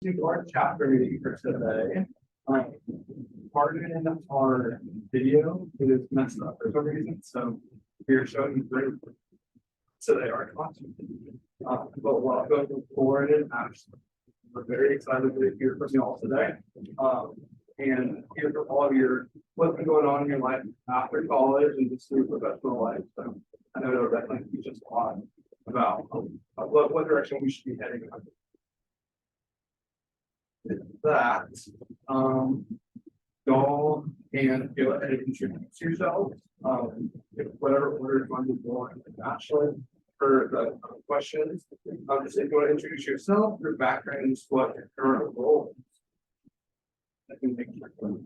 to our chapter meeting for today. Pardon our video, it is messed up for some reason, so we're showing you through. So they are watching. But welcome forward and Ashlynn. We're very excited to hear from you all today. And hear from all of your what's been going on in your life after college and just through professional life. So I know it'll definitely teach us a lot about what direction we should be heading in. That y'all can go ahead and introduce yourselves. Whatever order you want to go on, Ashlynn, for the questions. Just if you want to introduce yourself, your background, what your current role is. I can make sure.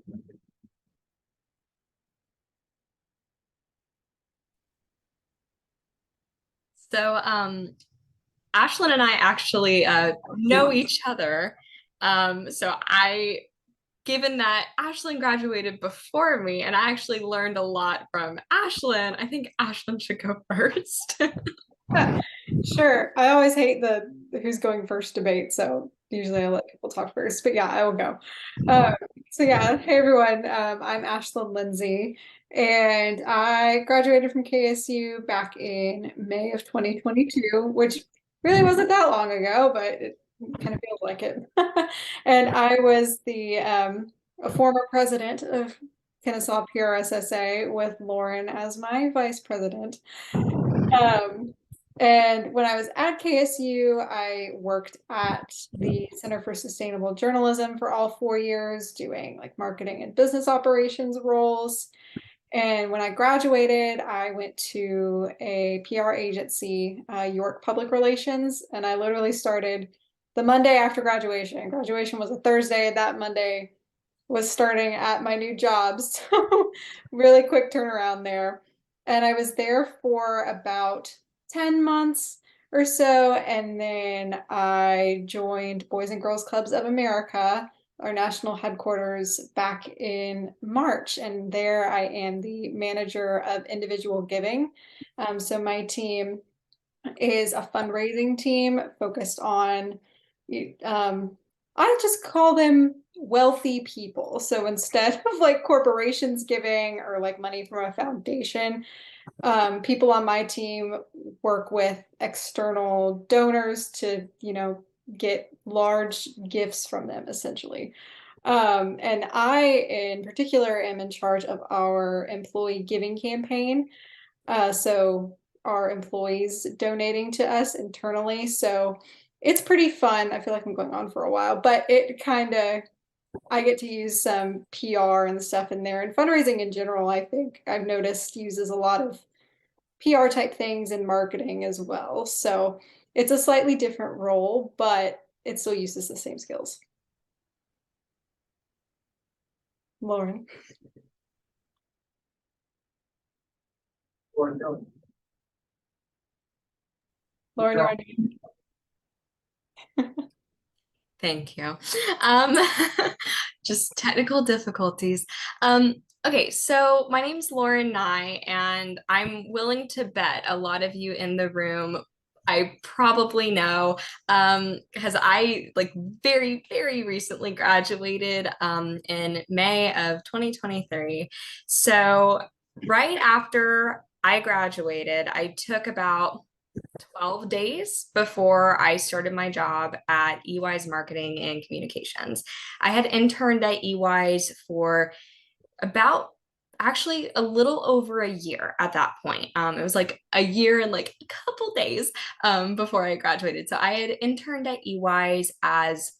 So Ashlynn and I actually know each other. Given that Ashlynn graduated before me and I actually learned a lot from Ashlynn, I think Ashlynn should go first. Sure. I always hate the who's going first debate, so usually I let people talk first, but yeah, I will go. Hey everyone, I'm Ashlynn Lindsey, and I graduated from KSU back in May of 2022, which really wasn't that long ago, but it kind of feels like it. And I was a former president of Kennesaw PRSSA with Lauren as my vice president. And when I was at KSU, I worked at the Center for Sustainable Journalism for all 4 years, doing like marketing and business operations roles. And when I graduated, I went to a PR agency, York Public Relations, and I literally started the Monday after graduation. Graduation was a Thursday. That Monday was starting at my new job. So really quick turnaround there. And I was there for about 10 months or so. And then I joined Boys and Girls Clubs of America, our national headquarters, back in March. And there I am the manager of individual giving. So my team is a fundraising team focused on, I just call them wealthy people. So instead of like corporations giving or like money from a foundation, people on my team work with external donors to, get large gifts from them essentially. And I, in particular, am in charge of our employee giving campaign. So our employees donating to us internally. So it's pretty fun. I feel like I'm going on for a while, but I get to use some PR and stuff in there. And fundraising in general, I think I've noticed uses a lot of PR type things and marketing as well. So it's a slightly different role, but it still uses the same skills. Lauren. Lauren, you're on. Thank you. Just technical difficulties. Okay, so my name's Lauren Nye, and I'm willing to bet a lot of you in the room I probably know, because I like very, very recently graduated in May of 2023. So right after I graduated, I took about 12 days before I started my job at EY's Marketing and Communications. I had interned at EY's for about actually a little over a year at that point. It was like a year and like a couple days before I graduated. So I had interned at EY's as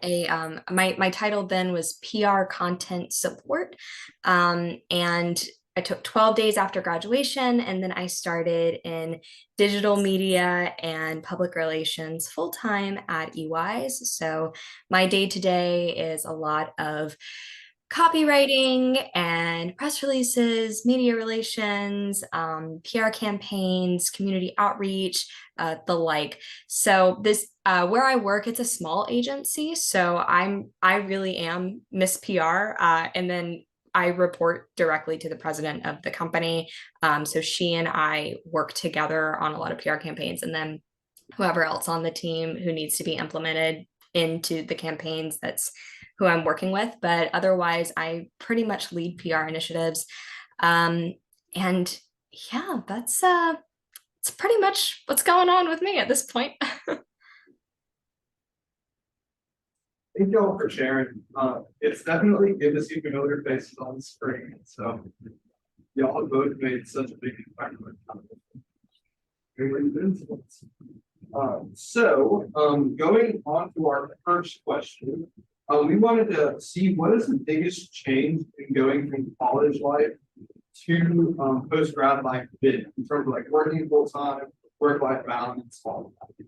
my title then was PR content support. And I took 12 days after graduation, and then I started in digital media and public relations full-time at EY's. So my day-to-day is a lot of copywriting and press releases, media relations, PR campaigns, community outreach, the like. So this, where I work, it's a small agency. So I really am Miss PR. And then I report directly to the president of the company. So she and I work together on a lot of PR campaigns, and then whoever else on the team who needs to be implemented into the campaigns, that's who I'm working with. But otherwise, I pretty much lead PR initiatives. And yeah, that's it's pretty much what's going on with me at this point. Thank you all for sharing. It's definitely good to see familiar faces on the screen. So y'all have both made such a big impact on going on to our first question, we wanted to see what is the biggest change in going from college life to post grad life been in terms of like working full time, work life balance, all of that.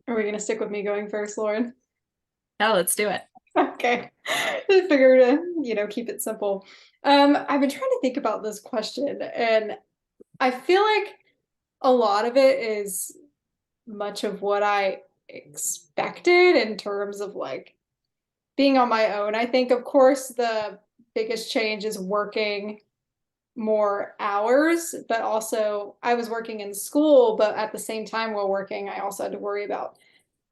Are we gonna stick with me going first, Lauren? Yeah, let's do it. Okay. I figured to, keep it simple. I've been trying to think about this question, and I feel like a lot of it is much of what I expected in terms of like being on my own. I think, of course, the biggest change is working more hours, but also I was working in school, but at the same time while working, I also had to worry about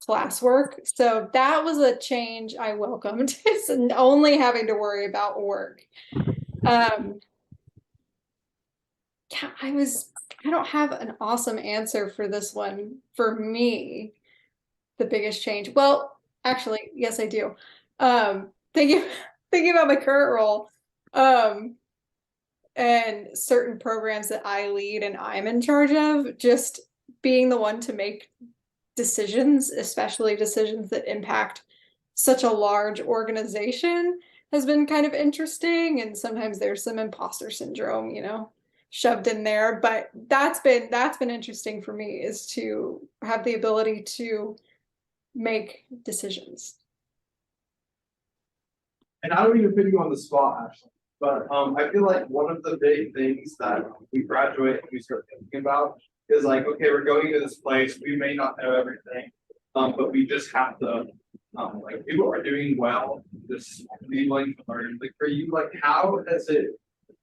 classwork. So that was a change I welcomed, is only having to worry about work. Yeah, I don't have an awesome answer for this one. For me, the biggest change. Well, actually, yes, I do. Thinking about my current role, and certain programs that I lead and I'm in charge of, just being the one to make decisions, especially decisions that impact such a large organization, has been kind of interesting. And sometimes there's some imposter syndrome, shoved in there. But that's been interesting for me, is to have the ability to make decisions. And I don't even put you on the spot, Ashley, but I feel like one of the big things that we graduate and we start thinking about is like, okay, we're going to this place, we may not know everything, but we just have to, like, people are doing well, just be willing to learn. Like for you, like how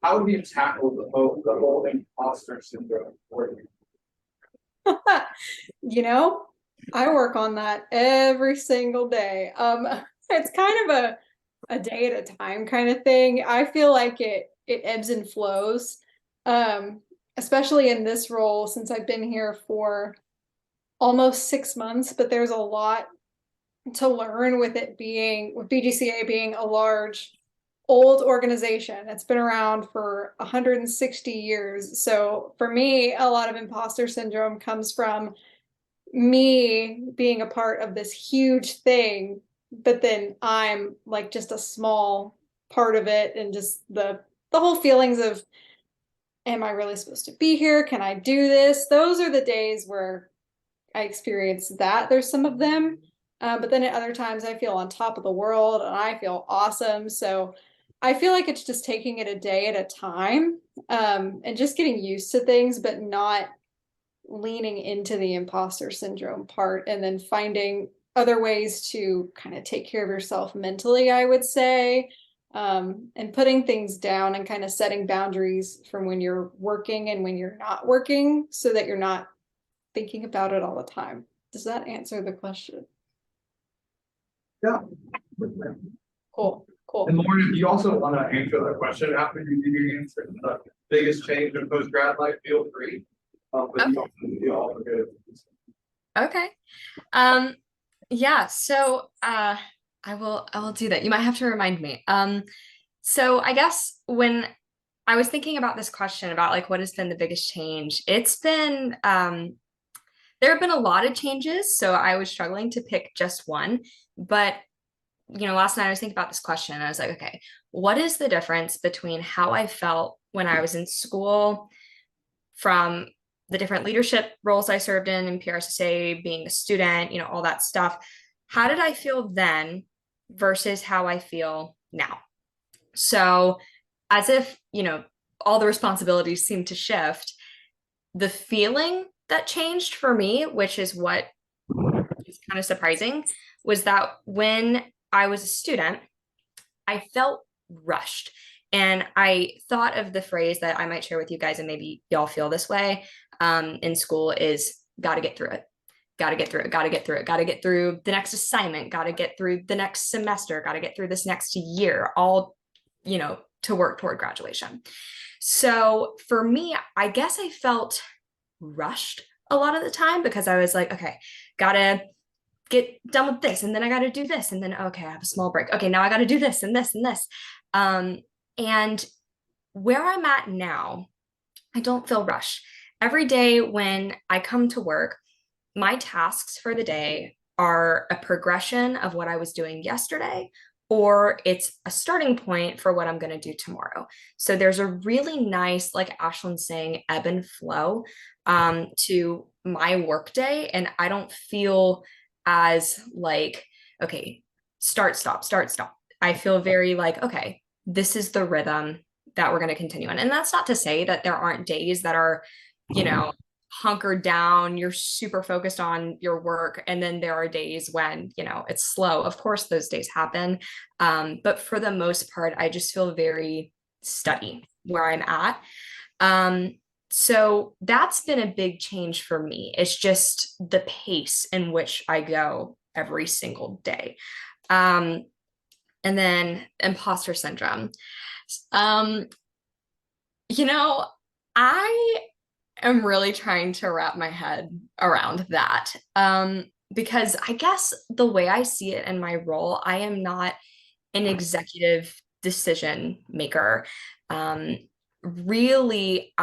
have you tackled the whole imposter syndrome for you? I work on that every single day. It's kind of a day at a time kind of thing. I feel like it ebbs and flows. Especially in this role, since I've been here for almost 6 months, but there's a lot to learn with BGCA being a large, old organization. It's been around for 160 years. So for me, a lot of imposter syndrome comes from me being a part of this huge thing, but then I'm like just a small part of it, and just the whole feelings of, am I really supposed to be here? Can I do this? Those are the days where I experience that. There's some of them. But then at other times I feel on top of the world and I feel awesome. So I feel like it's just taking it a day at a time, and just getting used to things, but not leaning into the imposter syndrome part, and then finding other ways to kind of take care of yourself mentally, I would say. And putting things down and kind of setting boundaries from when you're working and when you're not working, so that you're not thinking about it all the time. Does that answer the question? Yeah. Cool. And Lauren, if you also want to answer that question after you give your answer, the biggest change in post grad life, feel free. But you all are good. Okay. Yeah, so I will do that. You might have to remind me. So I guess when I was thinking about this question about like what has been the biggest change, it's been there have been a lot of changes, so I was struggling to pick just one. But last night I was thinking about this question and I was like, okay, what is the difference between how I felt when I was in school, from the different leadership roles I served in PRSSA, being a student, all that stuff. How did I feel then versus how I feel now? So as if, all the responsibilities seem to shift, the feeling that changed for me, which is what is kind of surprising, was that when I was a student, I felt rushed. And I thought of the phrase that I might share with you guys, and maybe y'all feel this way in school, is got to get through it. got to get through it, got to get through it, got to get through the next assignment, got to get through the next semester, got to get through this next year, all, to work toward graduation. So for me, I guess I felt rushed a lot of the time because I was like, okay, gotta get done with this, and then I gotta do this, and then okay, I have a small break. Okay, now I gotta do this and this and this. And where I'm at now, I don't feel rushed. Every day when I come to work, my tasks for the day are a progression of what I was doing yesterday, or it's a starting point for what I'm going to do tomorrow. So there's a really nice, like Ashlynn's saying, ebb and flow to my workday. And I don't feel as like, okay, start, stop, start, stop. I feel very like, okay, this is the rhythm that we're going to continue on. And that's not to say that there aren't days that are, hunkered down, you're super focused on your work, and then there are days when it's slow. Of course those days happen, but for the most part I just feel very steady where I'm at. So that's been a big change for me. It's just the pace in which I go every single day. And then imposter syndrome. I am really trying to wrap my head around that. Because I guess the way I see it in my role, I am not an executive decision maker. Really,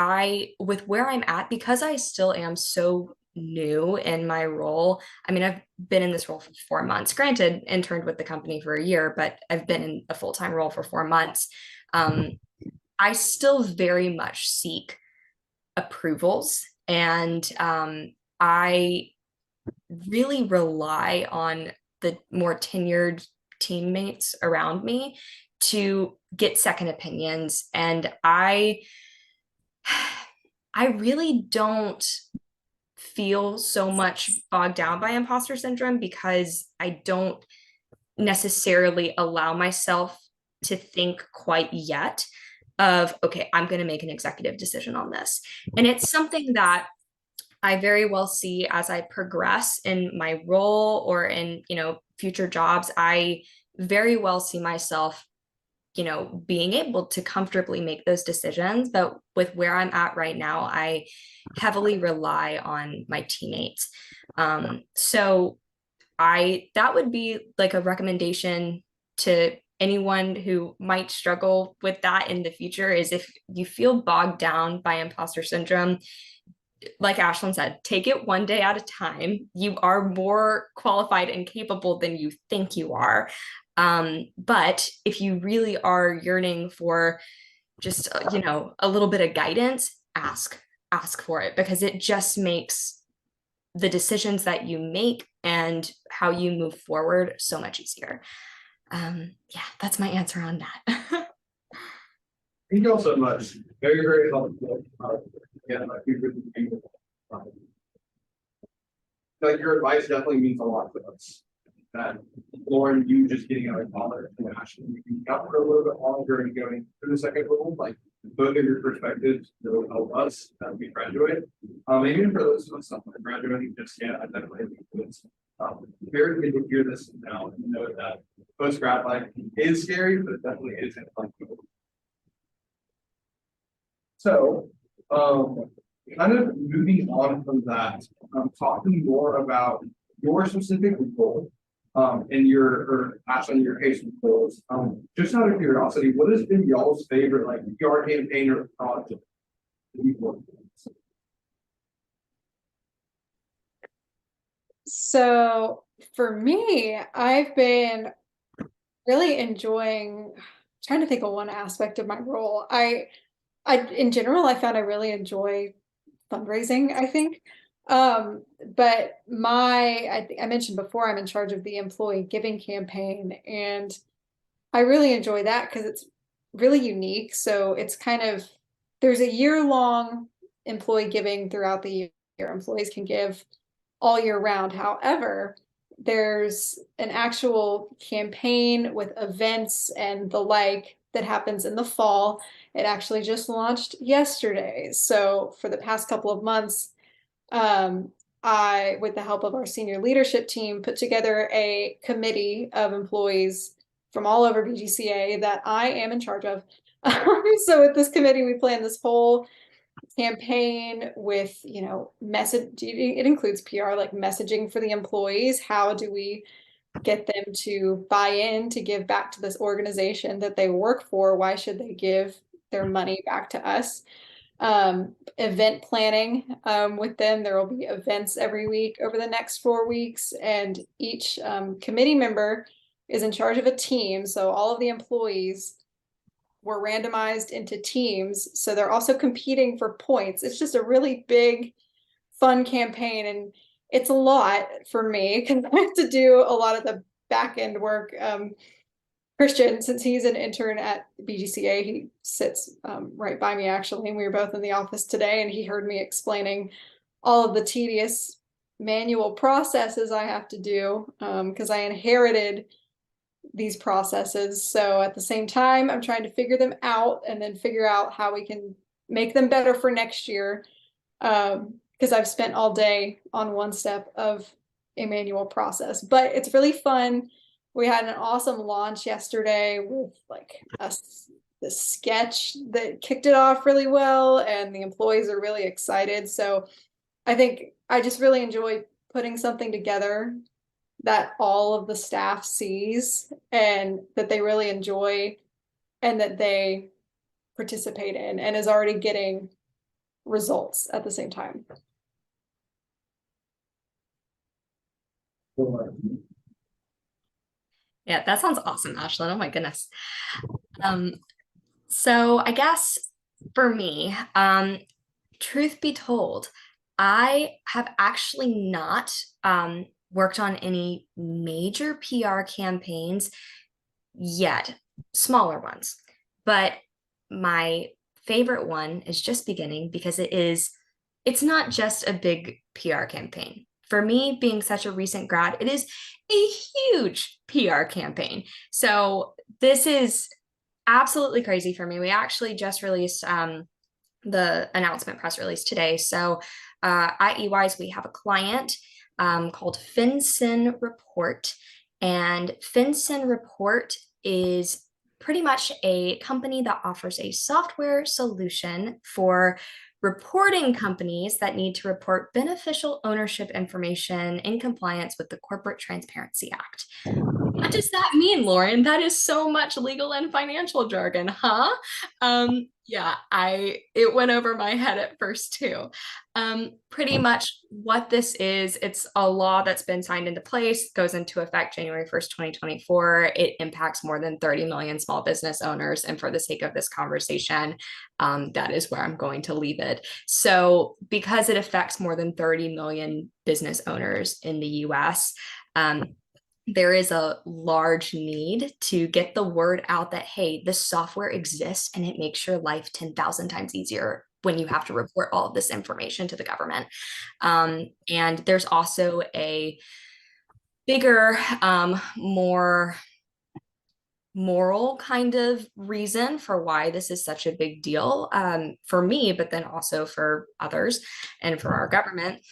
with where I'm at, because I still am so new in my role. I mean, I've been in this role for 4 months. Granted, interned with the company for a year, but I've been in a full-time role for 4 months. I still very much seek approvals, and I really rely on the more tenured teammates around me to get second opinions. And I really don't feel so much bogged down by imposter syndrome because I don't necessarily allow myself to think quite yet of, okay, I'm going to make an executive decision on this. And it's something that I very well see as I progress in my role or in, future jobs. I very well see myself, being able to comfortably make those decisions. But with where I'm at right now, I heavily rely on my teammates. So that would be like a recommendation to anyone who might struggle with that in the future, is if you feel bogged down by imposter syndrome, like Ashlynn said, take it one day at a time. You are more qualified and capable than you think you are. But if you really are yearning for just, a little bit of guidance, ask for it, because it just makes the decisions that you make and how you move forward so much easier. Yeah, that's my answer on that. Thank you all so much. Very, very helpful. Yeah, I think like your advice definitely means a lot to us. That Lauren, you just getting out of college and Ashlynn, you can got for a little bit longer and going through the second role, like both of your perspectives will help us as we graduate. Even for those of us not graduating just yet, I definitely think it's very good to hear this now and know that post grad life is scary, but it definitely isn't fun. So, kind of moving on from that, talking more about your specific role, and Ashlynn, your case roles. Just out of curiosity, what has been y'all's favorite like PR campaign or project that you've worked on? So for me, I've been really enjoying, trying to think of one aspect of my role. In general, I found I really enjoy fundraising, I think. But I mentioned before, I'm in charge of the employee giving campaign, and I really enjoy that because it's really unique. So it's there's a year-long employee giving throughout the year. Employees can give all year round. However, there's an actual campaign with events and the like that happens in the fall. It actually just launched yesterday. So for the past couple of months, I, with the help of our senior leadership team, put together a committee of employees from all over BGCA that I am in charge of. So with this committee, we plan this whole campaign with, you know, message. It includes PR, like messaging for the employees. How do we get them to buy in, to give back to this organization that they work for? Why should they give their money back to us? Event planning with them. There will be events every week over the next 4 weeks, and each committee member is in charge of a team. So all of the employees were randomized into teams. So they're also competing for points. It's just a really big, fun campaign. And it's a lot for me because I have to do a lot of the back end work. Christian, since he's an intern at BGCA, he sits right by me actually, and we were both in the office today, and he heard me explaining all of the tedious manual processes I have to do because I inherited these processes. So at the same time, I'm trying to figure them out and then figure out how we can make them better for next year because I've spent all day on one step of a manual process. But it's really fun. We had an awesome launch yesterday with like the sketch that kicked it off really well, and the employees are really excited. So I think I just really enjoy putting something together that all of the staff sees and that they really enjoy and that they participate in and is already getting results at the same time. Yeah, that sounds awesome, Ashlynn. Oh my goodness. So I guess for me, truth be told, I have actually not worked on any major PR campaigns yet, smaller ones. But my favorite one is just beginning because it's not just a big PR campaign. For me, being such a recent grad, it is a huge PR campaign. So this is absolutely crazy for me. We actually just released the announcement press release today. So at EYs, we have a client called FinCEN Report. And FinCEN Report is pretty much a company that offers a software solution for reporting companies that need to report beneficial ownership information in compliance with the Corporate Transparency Act. What does that mean, Lauren? That is so much legal and financial jargon, huh? Yeah, it went over my head at first too. Pretty much what this is, it's a law that's been signed into place, goes into effect January 1st, 2024. It impacts more than 30 million small business owners. And for the sake of this conversation, that is where I'm going to leave it. So because it affects more than 30 million business owners in the US, there is a large need to get the word out that, hey, this software exists and it makes your life 10,000 times easier when you have to report all of this information to the government. And there's also a bigger, more moral kind of reason for why this is such a big deal for me, but then also for others and for our government.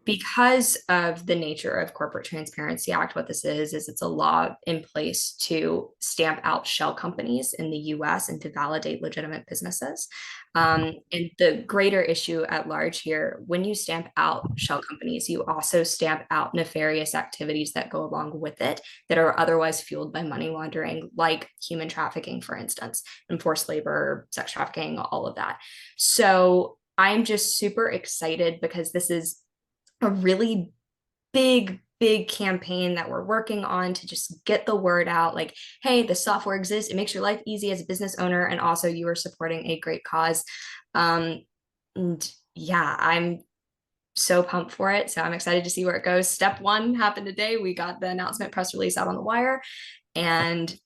Because of the nature of Corporate Transparency Act, what this is it's a law in place to stamp out shell companies in the US and to validate legitimate businesses. And the greater issue at large here, when you stamp out shell companies, you also stamp out nefarious activities that go along with it that are otherwise fueled by money laundering, like human trafficking, for instance, and forced labor, sex trafficking, all of that. So I'm just super excited because this is a really big campaign that we're working on to just get the word out, like, hey, the software exists, it makes your life easy as a business owner, and also you are supporting a great cause. And yeah, I'm so pumped for it. So I'm excited to see where it goes. Step 1 happened today. We got the announcement press release out on the wire, and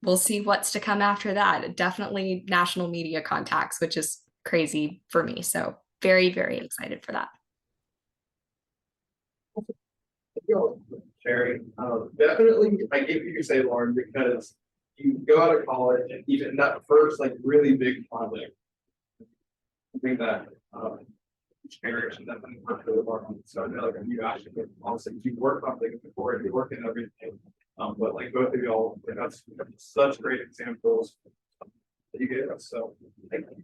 we'll see what's to come after that. Definitely national media contacts, which is crazy for me. So very, very excited for that. Sherry, definitely, I get what you say, Lauren, because you go out of college and even that first like really big project, I think that each generation that then work really hard on it. So I know like you actually honestly you work on things before you work in everything. But like both of y'all, like, that's such great examples that you gave us. So thank you.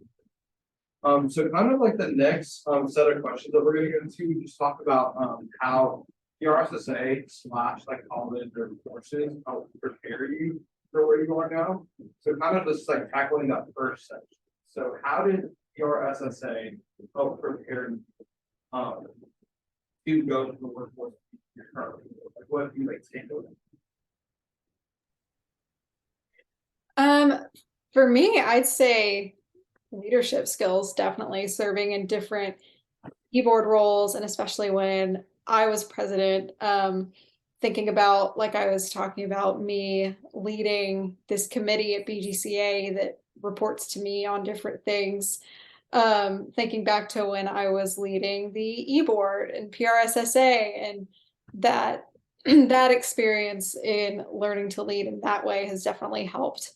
So kind of like the next set of questions that we're gonna go into, we just talk about how PRSSA slash like college or courses help prepare you for where you are now. So kind of just like tackling that first section. So how did PRSSA help prepare you to go to the workforce you're currently in? Like what do you like take away? For me, I'd say leadership skills, definitely serving in different keyboard roles, and especially when I was president, thinking about, like I was talking about, me leading this committee at BGCA that reports to me on different things. Thinking back to when I was leading the e-board and PRSSA, and that that experience in learning to lead in that way has definitely helped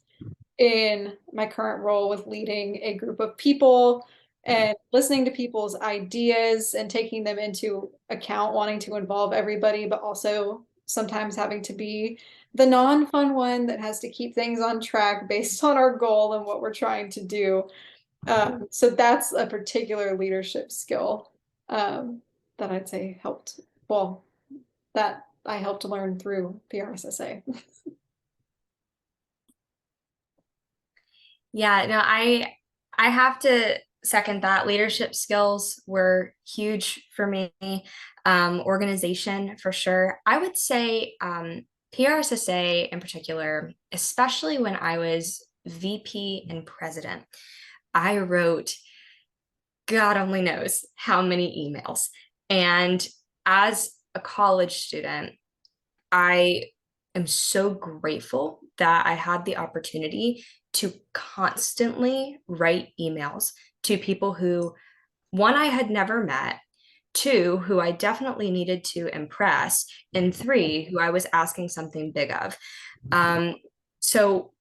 in my current role with leading a group of people and listening to people's ideas and taking them into account, wanting to involve everybody, but also sometimes having to be the non-fun one that has to keep things on track based on our goal and what we're trying to do. So that's a particular leadership skill that I'd say helped, well, that I helped learn through PRSSA. Yeah, no, I have to second that. Leadership skills were huge for me. Organization for sure. I would say PRSSA in particular, especially when I was VP and president, I wrote God only knows how many emails. And as a college student, I am so grateful that I had the opportunity to constantly write emails to people who, one, I had never met, two, who I definitely needed to impress, and three, who I was asking something big of. So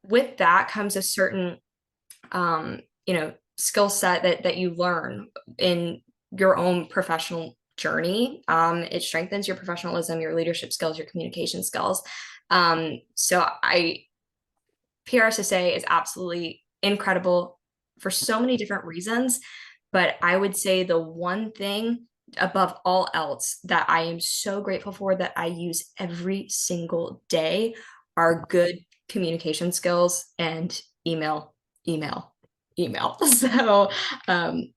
with that comes a certain, skill set that you learn in your own professional journey. It strengthens your professionalism, your leadership skills, your communication skills. PRSSA is absolutely incredible for so many different reasons, but I would say the one thing above all else that I am so grateful for that I use every single day are good communication skills and email. So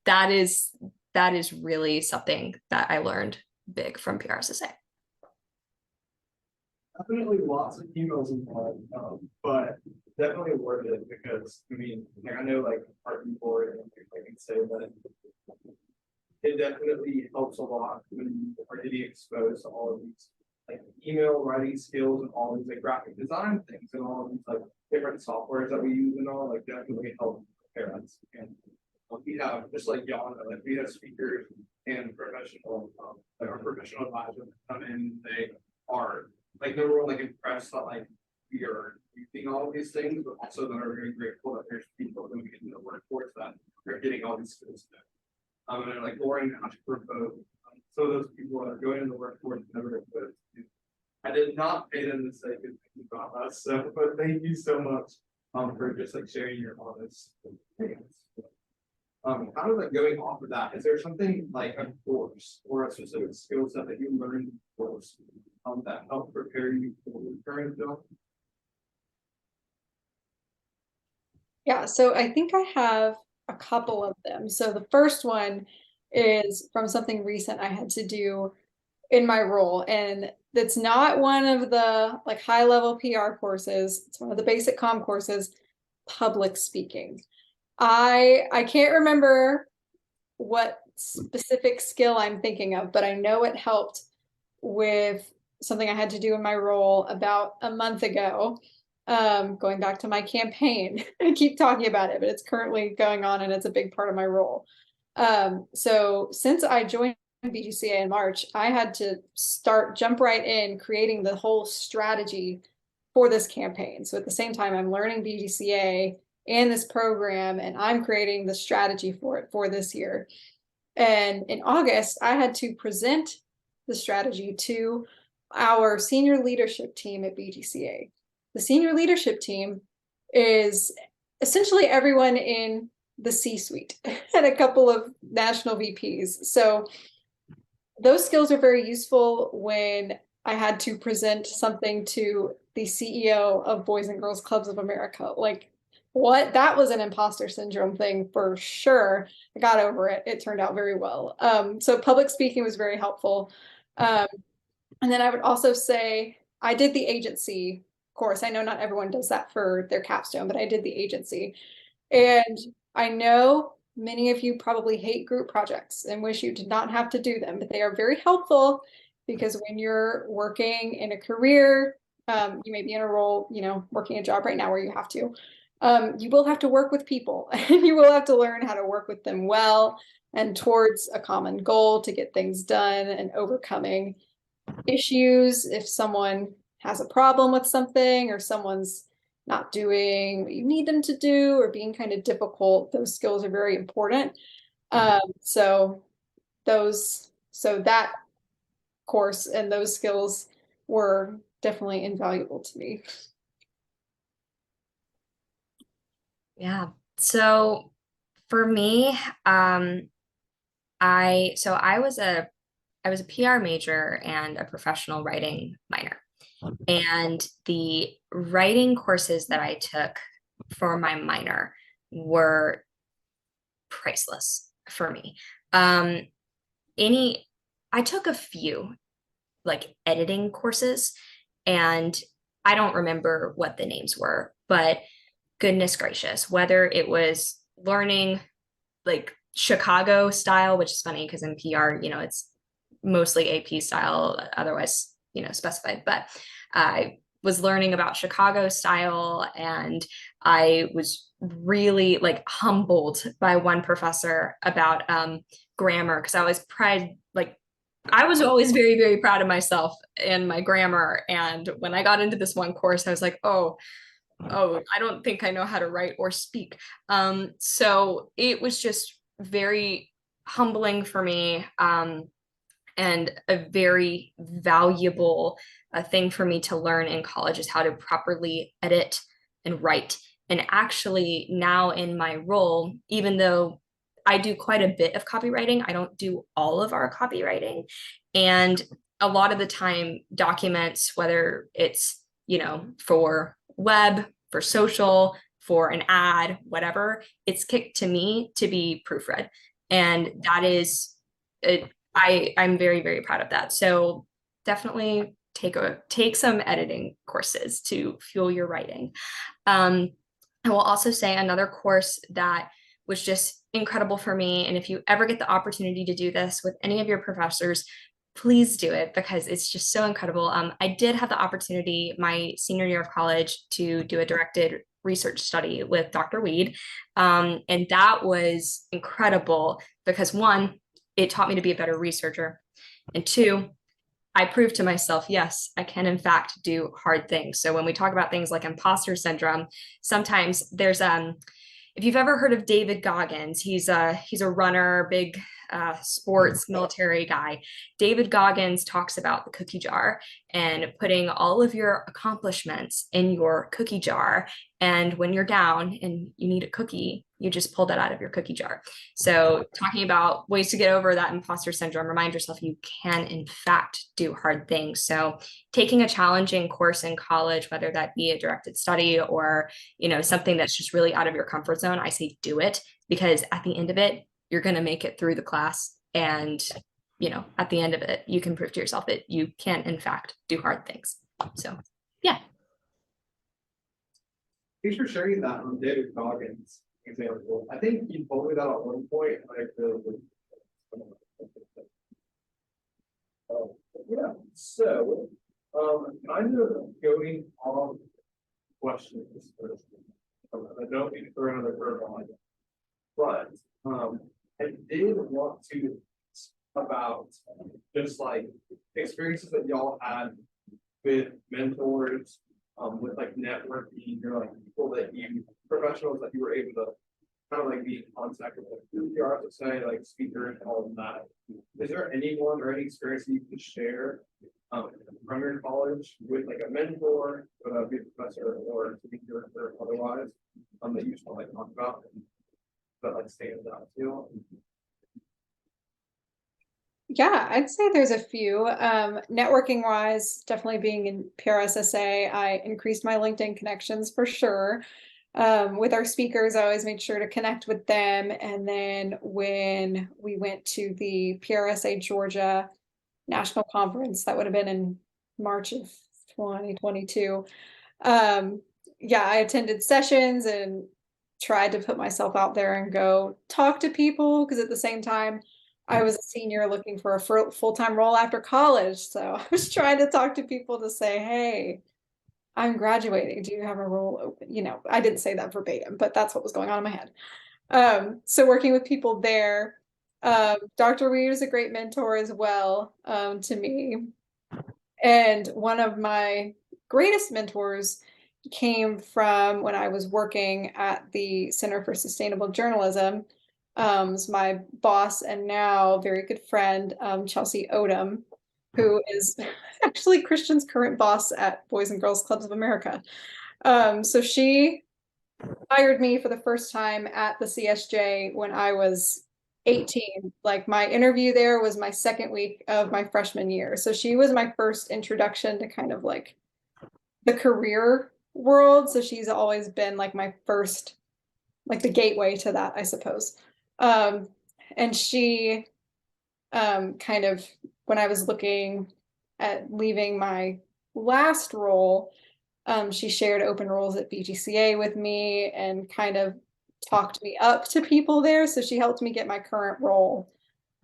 that is really something that I learned big from PRSSA. Definitely lots of emails involved, but definitely worth it because I mean, like, I know like our board and I can say that it definitely helps a lot when you are getting exposed to all of these like email writing skills and all these like graphic design things and all of these like different softwares that we use and all like definitely help parents. And we have just like y'all know, like we have speakers and professional like our professional advisors come in, they are like number one, like impressed that like we are using all of these things, but also that are very grateful that there's people moving into the workforce that are getting all these skills. And like Lauren and Ash for both. So those people that are going into the workforce never exposed. I did not pay them to say good things about us. So, but thank you so much for just like sharing your honest opinions. Kind of like going off of that, is there something like a course or a specific skill set that you learned in the course that helped prepare you for your current job? Yeah, so I think I have a couple of them. So the first one is from something recent I had to do in my role, and it's not one of the like high level PR courses. It's one of the basic comm courses, public speaking. I can't remember what specific skill I'm thinking of, but I know it helped with something I had to do in my role about a month ago. Going back to my campaign. I keep talking about it, but it's currently going on and it's a big part of my role. So since I joined BGCA in March, I had to jump right in creating the whole strategy for this campaign. So at the same time, I'm learning BGCA and this program, and I'm creating the strategy for it for this year. And in August, I had to present the strategy to our senior leadership team at BTCA. The senior leadership team is essentially everyone in the C-suite and a couple of national VPs. So those skills are very useful when I had to present something to the CEO of Boys and Girls Clubs of America. Like, what? That was an imposter syndrome thing for sure. I got over it. It turned out very well. So public speaking was very helpful. And then I would also say I did the agency course. I know not everyone does that for their capstone, but I did the agency. And I know many of you probably hate group projects and wish you did not have to do them, but they are very helpful because when you're working in a career, you may be in a role, you know, working a job right now where you have to, you will have to work with people and you will have to learn how to work with them well and towards a common goal to get things done and overcoming issues. If someone has a problem with something or someone's not doing what you need them to do or being kind of difficult, those skills are very important. So that course and those skills were definitely invaluable to me. Yeah. So for me, I was a PR major and a professional writing minor. And the writing courses that I took for my minor were priceless for me. I took a few like editing courses, and I don't remember what the names were, but goodness gracious, whether it was learning like Chicago style, which is funny because in PR, it's mostly AP style, otherwise, specified, but I was learning about Chicago style, and I was really like humbled by one professor about grammar, because I was always very, very proud of myself and my grammar. And when I got into this one course, I was like, oh, I don't think I know how to write or speak. So it was just very humbling for me, and a very valuable thing for me to learn in college is how to properly edit and write. And actually now in my role, even though I do quite a bit of copywriting, I don't do all of our copywriting. And a lot of the time documents, whether it's, for web, for social, for an ad, whatever, it's kicked to me to be proofread. And that is, I'm very, very proud of that. So definitely take some editing courses to fuel your writing. I will also say another course that was just incredible for me. And if you ever get the opportunity to do this with any of your professors, please do it because it's just so incredible. I did have the opportunity my senior year of college to do a directed research study with Dr. Weed. And that was incredible because one, it taught me to be a better researcher. And two, I proved to myself, yes, I can in fact do hard things. So when we talk about things like imposter syndrome, sometimes there's if you've ever heard of David Goggins, he's a runner, big sports military guy. David Goggins talks about the cookie jar and putting all of your accomplishments in your cookie jar. And when you're down and you need a cookie, you just pull that out of your cookie jar. So talking about ways to get over that imposter syndrome, remind yourself you can in fact do hard things. So taking a challenging course in college, whether that be a directed study or, something that's just really out of your comfort zone, I say do it, because at the end of it, you're going to make it through the class. And, at the end of it, you can prove to yourself that you can in fact do hard things. So, yeah. Thanks for sharing that on David Goggins example. I think you told me that at one point. Yeah, so kind of going off questions first. I don't need to throw another curve on it, but I did want to about just like experiences that y'all had with mentors, with like networking, or like people that professionals that you were able to kind of like be in contact with like who you are to say like speaker and all of that. Is there anyone or any experience you can share from your college with like a mentor, be a professor or speaker or otherwise, that you just want to like talk about that like stands out to you? Yeah, I'd say there's a few. Networking wise, definitely being in PRSSA, I increased my LinkedIn connections for sure. With our speakers, I always made sure to connect with them. And then when we went to the PRSA Georgia National Conference, that would have been in March of 2022. Yeah, I attended sessions and tried to put myself out there and go talk to people because at the same time, I was a senior looking for a full-time role after college. So I was trying to talk to people to say, hey, I'm graduating. Do you have a role open? You know, I didn't say that verbatim, but that's what was going on in my head. So working with people there. Dr. Reed is a great mentor as well, to me. And one of my greatest mentors came from when I was working at the Center for Sustainable Journalism. Was my boss and now very good friend, Chelsea Odom, who is actually Christian's current boss at Boys and Girls Clubs of America. So she hired me for the first time at the CSJ when I was 18. Like my interview there was my second week of my freshman year. So she was my first introduction to kind of like the career world. So she's always been like my first, like the gateway to that, I suppose. And she kind of, when I was looking at leaving my last role, she shared open roles at BGCA with me and kind of talked me up to people there. So she helped me get my current role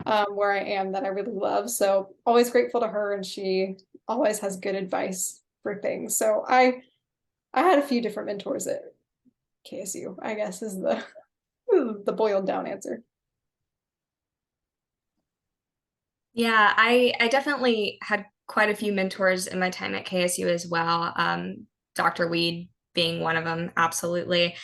where I am that I really love. So always grateful to her, and she always has good advice for things. So I had a few different mentors at KSU, I guess is the boiled down answer. Yeah, I definitely had quite a few mentors in my time at KSU as well. Dr. Weed being one of them, absolutely.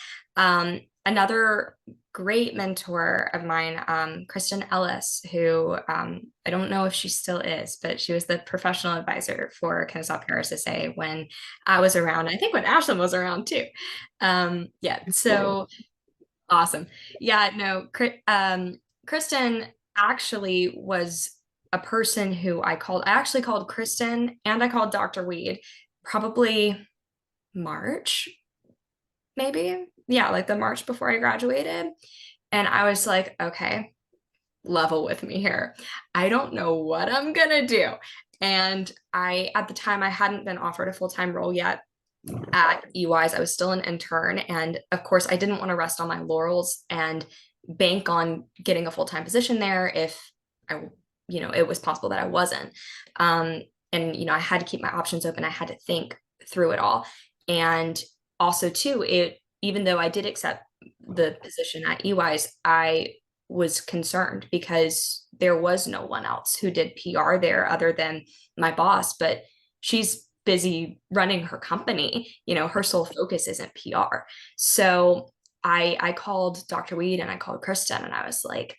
Another great mentor of mine, Kristen Ellis, who I don't know if she still is, but she was the professional advisor for Kennesaw PRSSA when I was around. I think when Ashlynn was around too. Yeah, so awesome. Yeah, no, Kristen actually was a person who I actually called Kristen and I called Dr. Weed probably March, maybe. Yeah, like the March before I graduated. And I was like, okay, level with me here. I don't know what I'm gonna do. And at the time, I hadn't been offered a full-time role yet at EYs. I was still an intern. And of course, I didn't want to rest on my laurels and bank on getting a full-time position there if it was possible that I wasn't. And, I had to keep my options open. I had to think through it all. And also too, even though I did accept the position at EYs, I was concerned because there was no one else who did PR there other than my boss, but she's busy running her company. Her sole focus isn't PR. So I called Dr. Weed and I called Kristen and I was like,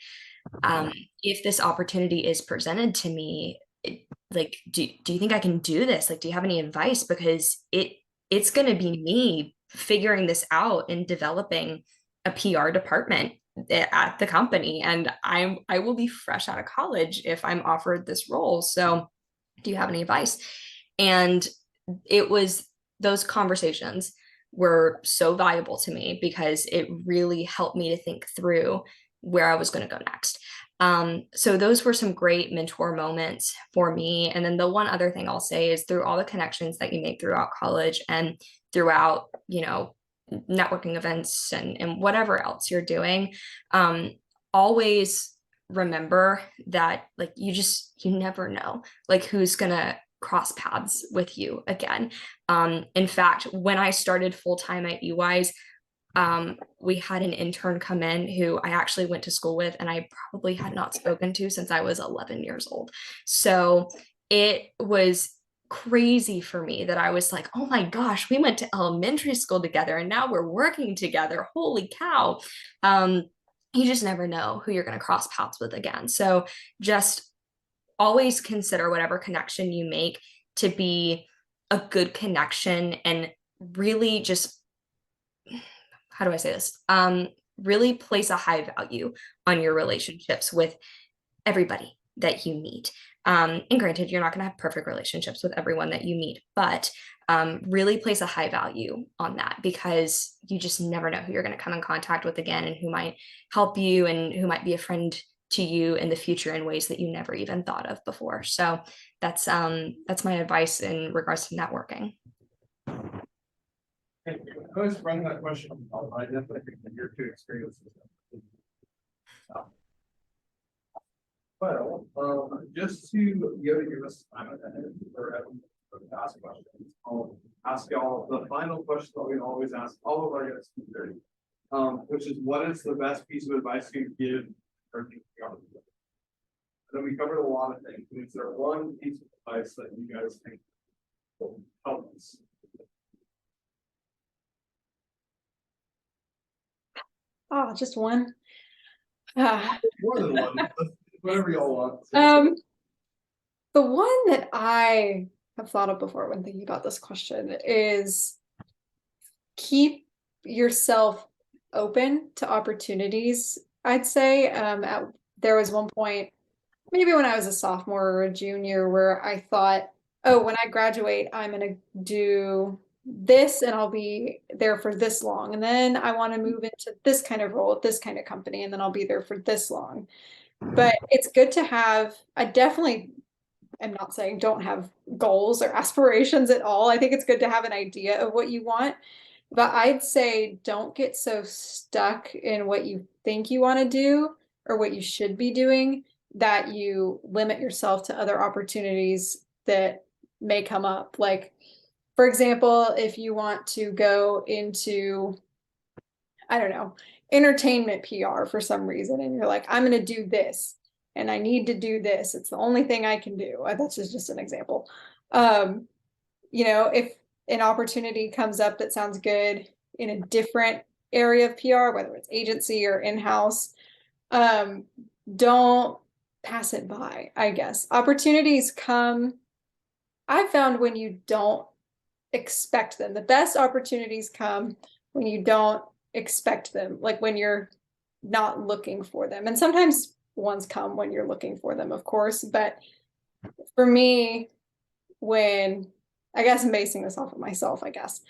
if this opportunity is presented to me, do you think I can do this? Like, do you have any advice? Because it's going to be me figuring this out and developing a PR department at the company. And I will be fresh out of college if I'm offered this role. So do you have any advice? And it was those conversations were so valuable to me because it really helped me to think through where I was going to go next. So those were some great mentor moments for me. And then the one other thing I'll say is through all the connections that you make throughout college and throughout, networking events and whatever else you're doing, always remember that like you never know like who's gonna cross paths with you again. In fact, when I started full-time at EYs, we had an intern come in who I actually went to school with and I probably had not spoken to since I was 11 years old. So it was crazy for me that I was like, oh my gosh, we went to elementary school together and now we're working together. Holy cow. You just never know who you're going to cross paths with again. So just always consider whatever connection you make to be a good connection, and really just, how do I say this? Really place a high value on your relationships with everybody that you meet. And granted, you're not going to have perfect relationships with everyone that you meet, but really place a high value on that, because you just never know who you're going to come in contact with again, and who might help you and who might be a friend to you in the future in ways that you never even thought of before. So that's my advice in regards to networking. I always run that question. I definitely think that your two experiences. Well, just to give us time ahead for ask questions, I'll ask y'all the final question that we always ask all of our guests, which is, what is the best piece of advice you give or then we covered a lot of things. Is there one piece of advice that you guys think will help us? Oh, just one. More than one, whatever y'all want. The one that I have thought of before when thinking about this question is keep yourself open to opportunities. I'd say there was one point, maybe when I was a sophomore or a junior, where I thought, oh, when I graduate, I'm going to do this and I'll be there for this long. And then I want to move into this kind of role at this kind of company, and then I'll be there for this long. But it's good to have, I definitely am not saying don't have goals or aspirations at all. I think it's good to have an idea of what you want. But I'd say don't get so stuck in what you think you want to do or what you should be doing that you limit yourself to other opportunities that may come up. Like, for example, if you want to go into, I don't know, entertainment PR for some reason, and you're like, I'm going to do this and I need to do this. It's the only thing I can do. That's just an example. If an opportunity comes up that sounds good in a different area of PR, whether it's agency or in-house, don't pass it by, I guess. Opportunities come, I found, when you don't expect them. The best opportunities come when you don't expect them, like when you're not looking for them. And sometimes ones come when you're looking for them, of course. But for me, when, I guess I'm basing this off of myself, I guess.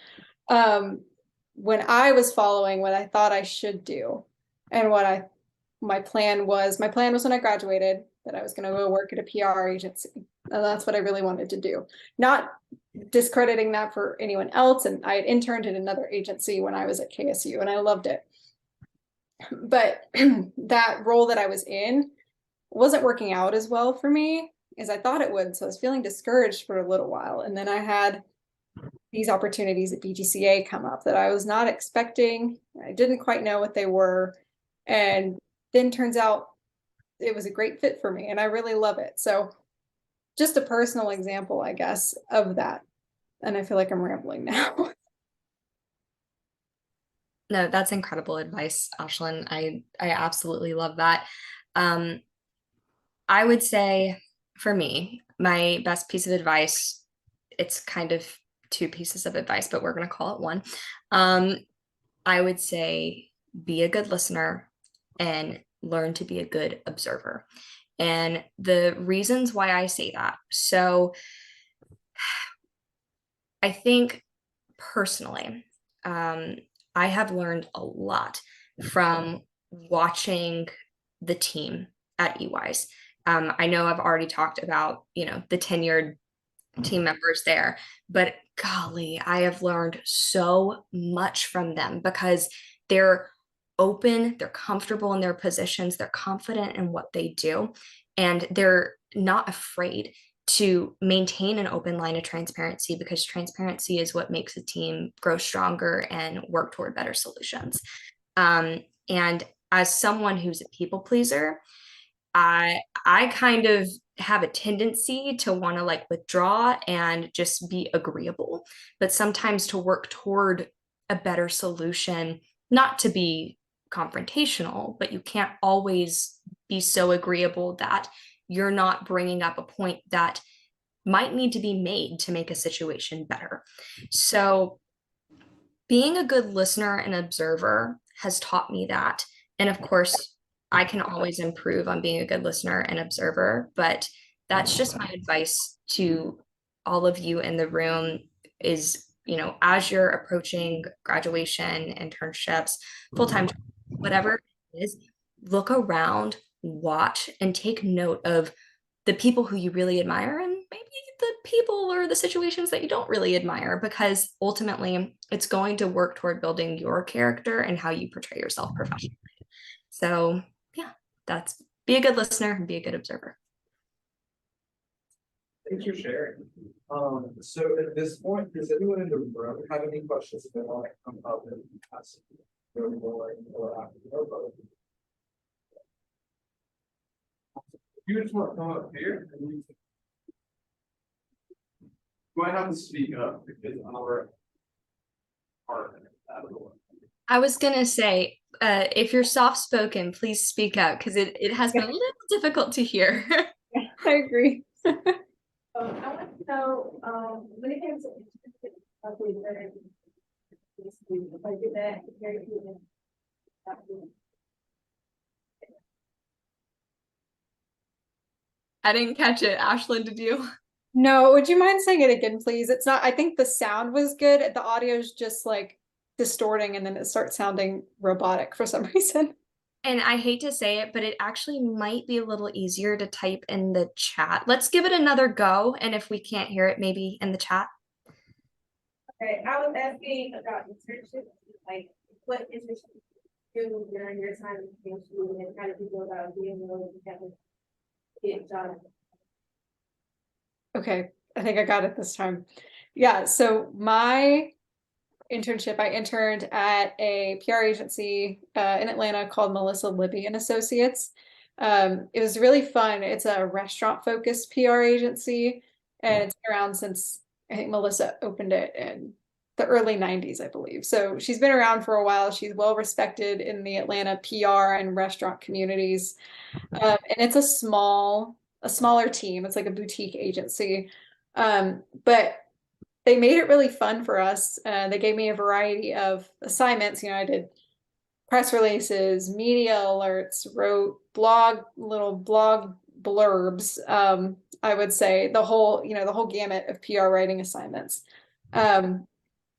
When I was following what I thought I should do, and my plan was when I graduated that I was going to go work at a PR agency. And that's what I really wanted to do. Not discrediting that for anyone else. And I had interned at another agency when I was at KSU, and I loved it. But that role that I was in wasn't working out as well for me as I thought it would. So I was feeling discouraged for a little while. And then I had these opportunities at BGCA come up that I was not expecting. I didn't quite know what they were. And then turns out it was a great fit for me, and I really love it. So just a personal example, I guess, of that. And I feel like I'm rambling now. No, that's incredible advice, Ashlynn. I absolutely love that. I would say, for me, my best piece of advice, it's kind of two pieces of advice, but we're going to call it one. I would say be a good listener and learn to be a good observer. And the reasons why I say that, so I think personally, I have learned a lot from watching the team at EYs. I know I've already talked about, the tenured team members there, but golly, I have learned so much from them, because they're open, they're comfortable in their positions, they're confident in what they do, and they're not afraid to maintain an open line of transparency, because transparency is what makes a team grow stronger and work toward better solutions. And as someone who's a people pleaser, I kind of have a tendency to want to like withdraw and just be agreeable, but sometimes to work toward a better solution, not to be confrontational, but you can't always be so agreeable that you're not bringing up a point that might need to be made to make a situation better. So being a good listener and observer has taught me that. And of course, I can always improve on being a good listener and observer, but that's just my advice to all of you in the room is, you know, as you're approaching graduation, internships, full-time, whatever it is, look around, watch, and take note of the people who you really admire and maybe the people or the situations that you don't really admire, because ultimately it's going to work toward building your character and how you portray yourself professionally. So yeah, that's be a good listener and be a good observer. Thanks for sharing. So at this point, does anyone in the room have any questions that want to come up and ask? Or after the vote? You just want to come up here? You might have to speak up because our part out of the way. I was gonna say, if you're soft spoken, please speak up because it has been a little difficult to hear. I agree. I want to know, when it comes to if I did that, very good. I didn't catch it. Ashlynn, did you? No, would you mind saying it again, please? It's not, I think the sound was good. The audio is just like distorting and then it starts sounding robotic for some reason. And I hate to say it, but it actually might be a little easier to type in the chat. Let's give it another go. And if we can't hear it, maybe in the chat. Okay, I was asking about internships, like what internships you do during your time in school and kind of people about being able to get a job. Okay, I think I got it this time. Yeah, so my internship, I interned at a PR agency in Atlanta called Melissa Libby and Associates. It was really fun. It's a restaurant focused PR agency and it's been around since I think Melissa opened it in the early 90s, I believe. So she's been around for a while. She's well respected in the Atlanta PR and restaurant communities. And it's a smaller team. It's like a boutique agency. But they made it really fun for us. They gave me a variety of assignments. You know, I did press releases, media alerts, wrote little blog blurbs. I would say the whole gamut of PR writing assignments.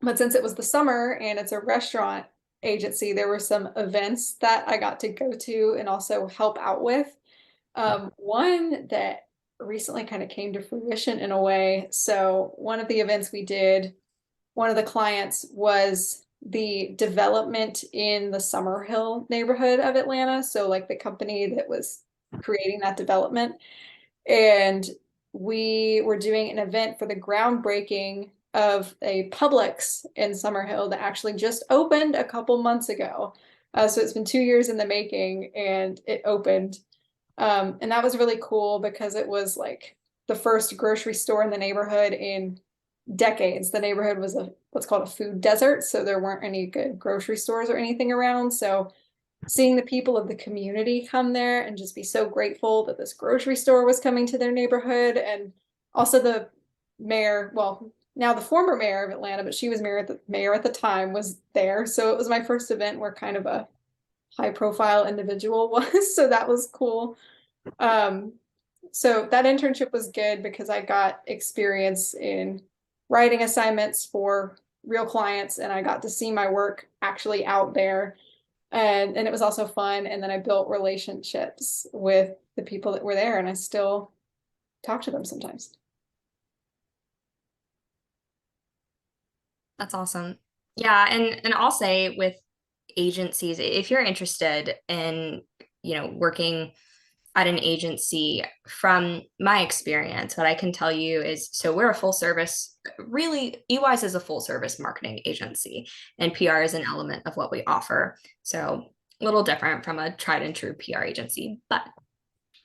But since it was the summer and it's a restaurant agency, there were some events that I got to go to and also help out with. One that recently kind of came to fruition in a way. So one of the events we did, one of the clients was the development in the Summerhill neighborhood of Atlanta. So like the company that was creating that development. And we were doing an event for the groundbreaking of a Publix in Summerhill that actually just opened a couple months ago. So it's been 2 years in the making and it opened. And that was really cool because it was like the first grocery store in the neighborhood in decades. The neighborhood was what's called a food desert, so there weren't any good grocery stores or anything around. So seeing the people of the community come there and just be so grateful that this grocery store was coming to their neighborhood, and also the mayor, well, now the former mayor of Atlanta, but she was mayor at the time, was there. So it was my first event where kind of a high profile individual was, so that was cool. So that internship was good because I got experience in writing assignments for real clients and I got to see my work actually out there. And it was also fun. And then I built relationships with the people that were there and I still talk to them sometimes. That's awesome. Yeah, and I'll say with agencies, if you're interested in, you know, working at an agency, from my experience, what I can tell you is, so we're a full service, really, EYS is a full service marketing agency, and PR is an element of what we offer. So a little different from a tried and true PR agency, but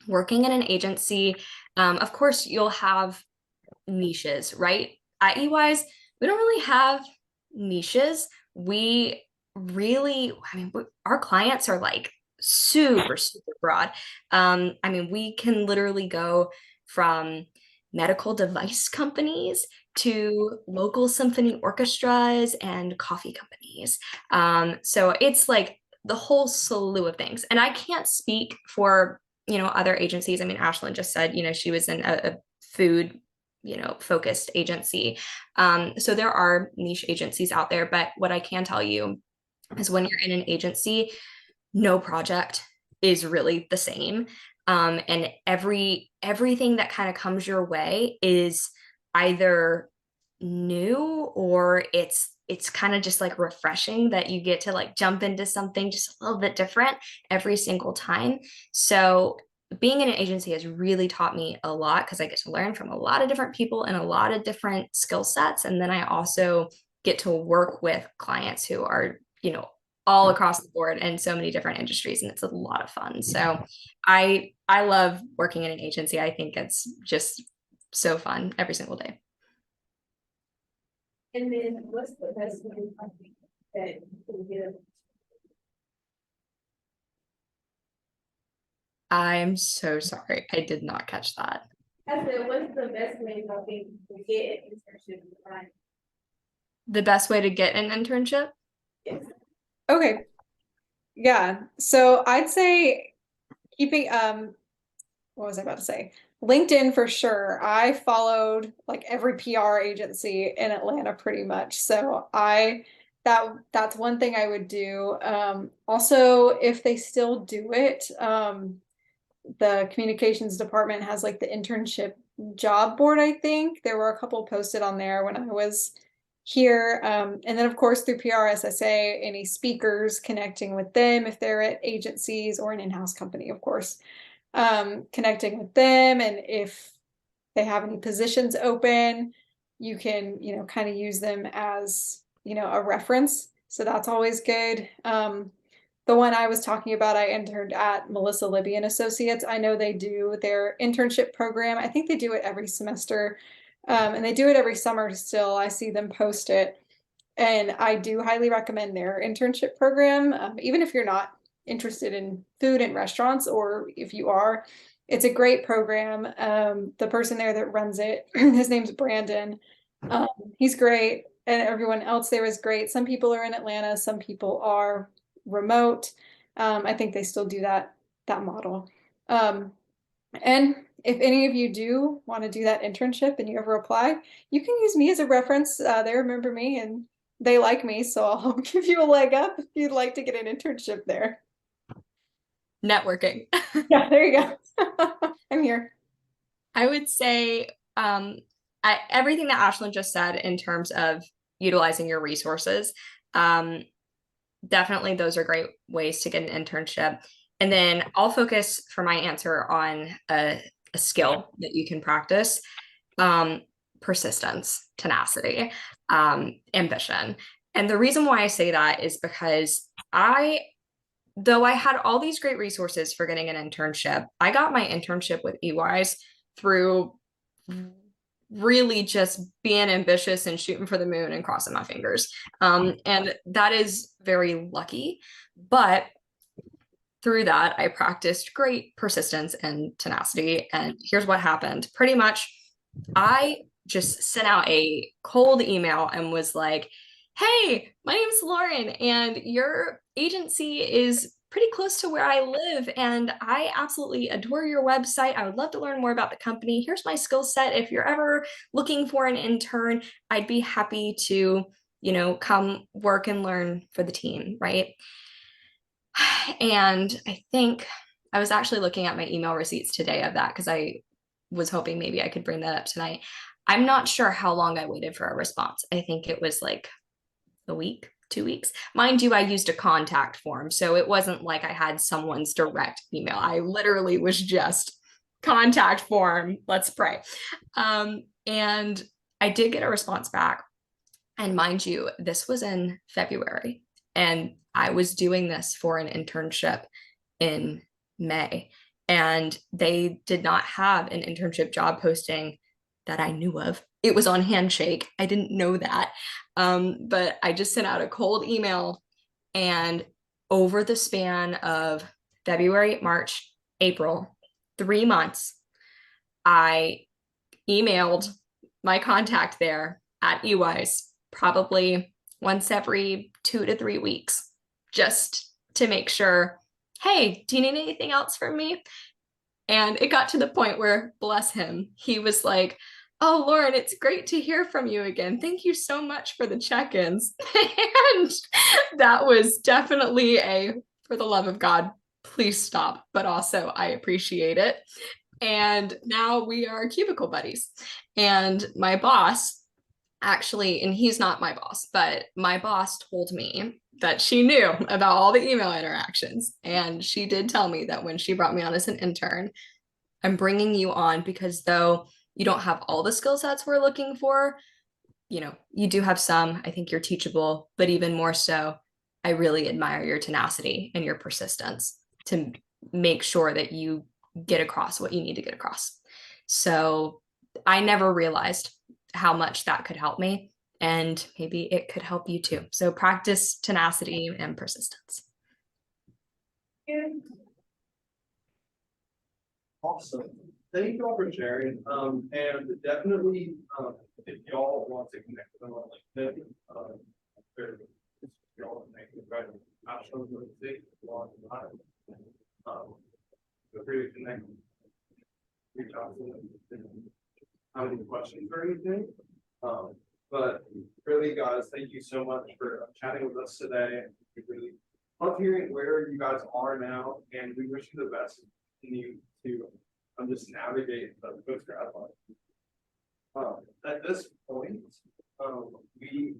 working in an agency, of course, you'll have niches, right? At EY's, we don't really have niches. We really, I mean, our clients are like super, super broad. I mean, we can literally go from medical device companies to local symphony orchestras and coffee companies. So it's like the whole slew of things. And I can't speak for, other agencies. I mean, Ashlynn just said, she was in a food, focused agency. So there are niche agencies out there, but what I can tell you is when you're in an agency, no project is really the same. And everything that kind of comes your way is either new or it's kind of just like refreshing that you get to like jump into something just a little bit different every single time. So being in an agency has really taught me a lot because I get to learn from a lot of different people and a lot of different skill sets. And then I also get to work with clients who are, all across the board and so many different industries, and it's a lot of fun. So I love working in an agency. I think it's just so fun every single day. And then what's the best way that you can get? I'm so sorry. I did not catch that. I said, what's the best way to get an internship? The best way to get an internship? Yes. Okay. Yeah. So I'd say keeping what was I about to say? LinkedIn for sure. I followed like every PR agency in Atlanta pretty much. So that's one thing I would do. Also, if they still do it, the communications department has like the internship job board, I think. There were a couple posted on there when I was here. And then of course through PRSSA, any speakers, connecting with them if they're at agencies or an in-house company, of course. Connecting with them, and if they have any positions open, you can, kind of use them as, a reference. So that's always good. The one I was talking about, I interned at Melissa Libby and Associates. I know they do their internship program. I think they do it every semester. And they do it every summer still. I see them post it. And I do highly recommend their internship program. Even if you're not interested in food and restaurants, or if you are, it's a great program. The person there that runs it, his name's Brandon. He's great. And everyone else there is great. Some people are in Atlanta, some people are remote. I think they still do that model. And if any of you do want to do that internship and you ever apply, you can use me as a reference. They remember me and they like me, so I'll give you a leg up if you'd like to get an internship there. Networking. Yeah, there you go. I'm here. I would say everything that Ashlynn just said in terms of utilizing your resources, definitely those are great ways to get an internship. And then I'll focus for my answer on a skill that you can practice. Persistence, tenacity, ambition. And the reason why I say that is because though I had all these great resources for getting an internship, I got my internship with EY's through really just being ambitious and shooting for the moon and crossing my fingers. And that is very lucky. But through that, I practiced great persistence and tenacity. And here's what happened. Pretty much, I just sent out a cold email and was like, hey, my name's Lauren, and your agency is pretty close to where I live, and I absolutely adore your website. I would love to learn more about the company. Here's my skill set. If you're ever looking for an intern, I'd be happy to, come work and learn for the team, right? And I think I was actually looking at my email receipts today of that because I was hoping maybe I could bring that up tonight. I'm not sure how long I waited for a response. I think it was like a week, 2 weeks. Mind you, I used a contact form, so it wasn't like I had someone's direct email. I literally was just contact form, let's pray. And I did get a response back. And mind you, this was in February, and I was doing this for an internship in May. and they did not have an internship job posting that I knew of. It was on Handshake. I didn't know that. But I just sent out a cold email, and over the span of February, March, April, 3 months, I emailed my contact there at EYs probably once every 2 to 3 weeks, just to make sure, hey, do you need anything else from me? And it got to the point where, bless him, he was like, oh, Lauren, it's great to hear from you again. Thank you so much for the check-ins. And that was definitely a, for the love of God, please stop. But also, I appreciate it. And now we are cubicle buddies. And my boss actually, and he's not my boss, but my boss told me that she knew about all the email interactions. And she did tell me that when she brought me on as an intern, I'm bringing you on because though you don't have all the skill sets we're looking for, you know, you do have some. I think you're teachable, but even more so, I really admire your tenacity and your persistence to make sure that you get across what you need to get across. So I never realized how much that could help me, and maybe it could help you too. So practice tenacity and persistence. Awesome. Thank you all for sharing. And definitely, if y'all want to connect with them on LinkedIn, y'all connect with Ashlynn, Lindsey, feel free to connect. Reach out to them if you have any questions or anything. But really, guys, thank you so much for chatting with us today. We really love hearing where you guys are now, and we wish you the best. Continue to just navigate the post-grad life. At this point, we